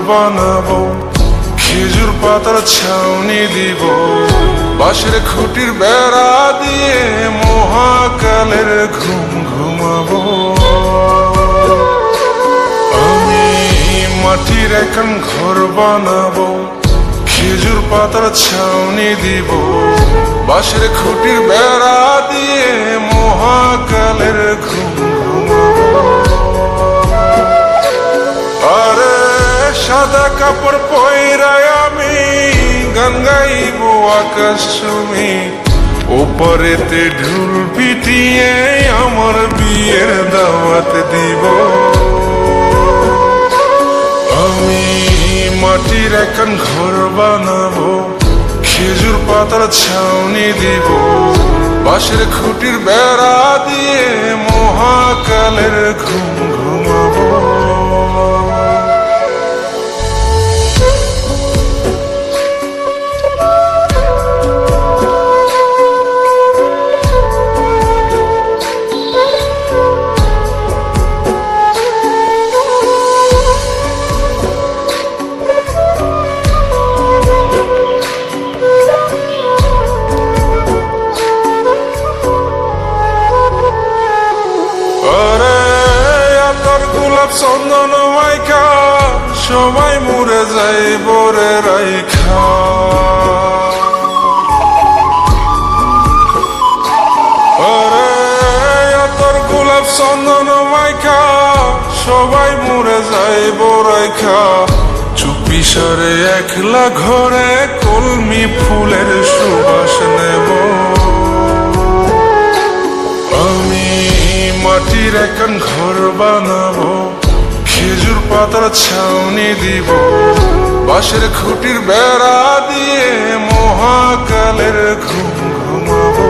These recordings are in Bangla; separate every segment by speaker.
Speaker 1: বানাবো, খেজুর পাতার ছাউনি দিব, বাঁশের খুঁটির বেড়া দিয়ে মহাকালের ঘুম ঘুমাবো। আমি মাটির এখন ঘর বানাবো, খেজুর পাতার ছাউনি দিব, বাঁশের খুঁটির বেড়া দিয়ে মহাকালের ঘুম ঘুমাবো। আরে সাদা কাপড় পয়রায় আমি গান গাইব আকাশ চুমি, ওপারেতে ঢুল পিটিয়ে আমার বিয়ের দাওয়াত দিব। আমি মাটির এখন ঘর বানাবো, খেজুর পাতার ছাউনি দিব, বাঁশের খুঁটির বেড়া দিয়ে মহাকালের ঘুম ঘুমাবো। চন্দন মাইকা সবাই মরে যায় বরে রাইখা, তোর গোলাপ চন্দন মাইকা সবাই মরে যায় বরাইখা, চুপি সারে একলা ঘরে কলমি ফুলের সুবাস নেব। আমি মাটির এখন ঘর বানাবো, খেজুর পাতার ছাউনি দিব, বাঁশের খুঁটির বেড়া দিয়ে মহাকালের ঘুম ঘুমাবো।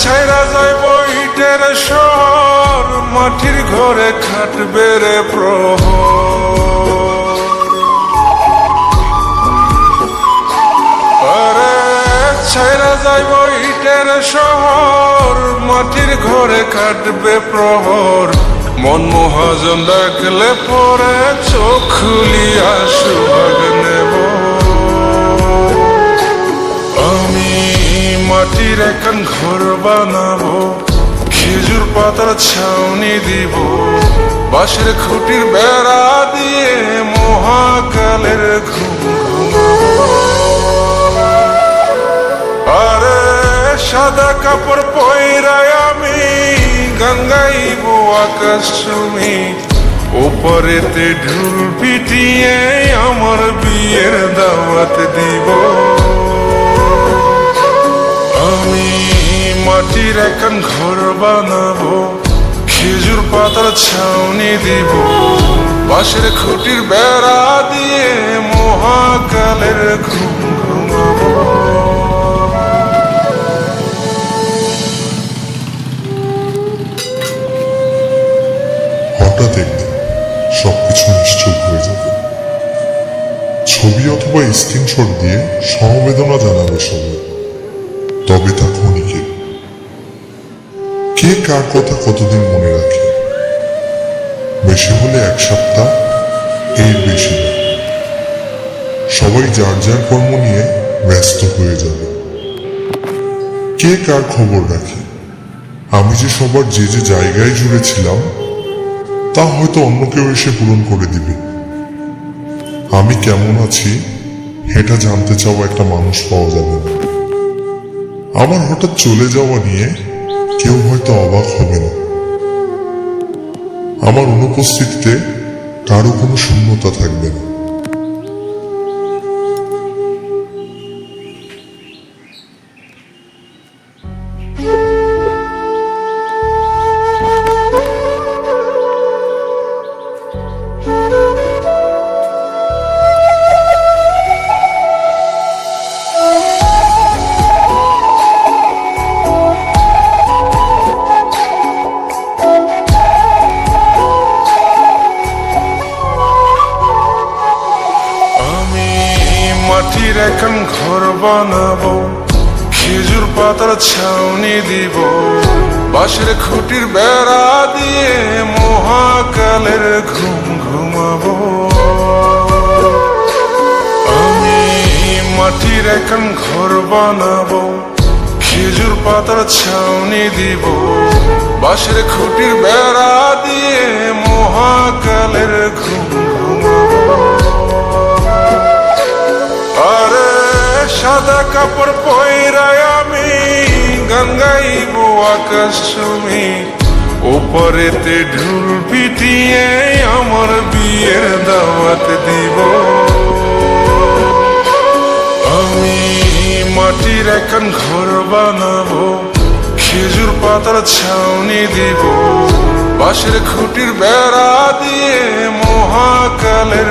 Speaker 1: ছাইরা যাইব ইটের শহর, মাটির ঘরে খাটবে রে প্রহর। আরে ছাইরা যাইব ইটের শহর, মাটির ঘরে খাটবে প্রহর। মন মহাজন ডাকলে পরে চোখ খুলিয়া সুভাগ নেব। আমি মাটির এখন ঘর বানাবো, খেজুর পাতার ছাউনি দিব, বাঁশের খুঁটির বেড়া দিয়ে মহাকালের ঘুম ঘুমাবো। আরে সাদা কাপড় পয়রায় আমি গান গাইব আকাশ চুমি, ওপারেতে ঢুল পিটিয়ে আমার বিয়ের দাওয়াত দিব। আমি মাটির এখন ঘর বানাবো, খেজুর পাতার ছাউনি দিব, বাঁশের খুঁটির বেড়া দিয়ে মহাকালের ঘুম ঘুমাবো।
Speaker 2: হঠাৎ একদিন সবকিছু নিশ্চুপ হয়ে যাবে। ছবি অথবা স্ক্রিনশট দিয়ে সমবেদনা জানাবে সবাই, তবে তা ক্ষণিকের। কে কার কথা কতদিন মনে রাখে? বেশি হলে এক সপ্তাহ, এর বেশি না। সবাই যার যার কর্ম নিয়ে ব্যস্ত হয়ে যাবে। কে কার খবর রাখে? আমি যে সবার যে যে জায়গায় জুড়ে ছিলাম তা হয়তো অন্য কেউ এসে পূরণ করে দিবে। আমি কেমন আছি এটা জানতে চাওয়া একটা মানুষ পাওয়া যাবে না। আমার হঠাৎ চলে যাওয়া নিয়ে কেউ হয়তো অবাক হবে না। আমার অনুপস্থিতিতে কারো কোনো শূন্যতা থাকবে না।
Speaker 1: বানাবো, খেজুর পাতার ছাউনি দিব, বাঁশের খুঁটির বেড়া দিয়ে মহাকালের ঘুম ঘুমাবো। আমি মাটির এখন ঘর বানাবো, খেজুর পাতার ছাউনি দিব, বাঁশের খুঁটির বেড়া দিয়ে মহাকালের ঘুম ঘুমাবো। আরে সাদা কাপড় পয়রায় আমি গান গাইবো আকাশ ছুমি, ওপরেতে ঢুল পিটিয়ে আমার বিয়ের দাওয়াত দিব। আমি মাটির এখন ঘর বানাবো, খেজুর পাতার ছাউনি দিব, বাঁশের খুঁটির বেড়া দিয়ে মহাকালের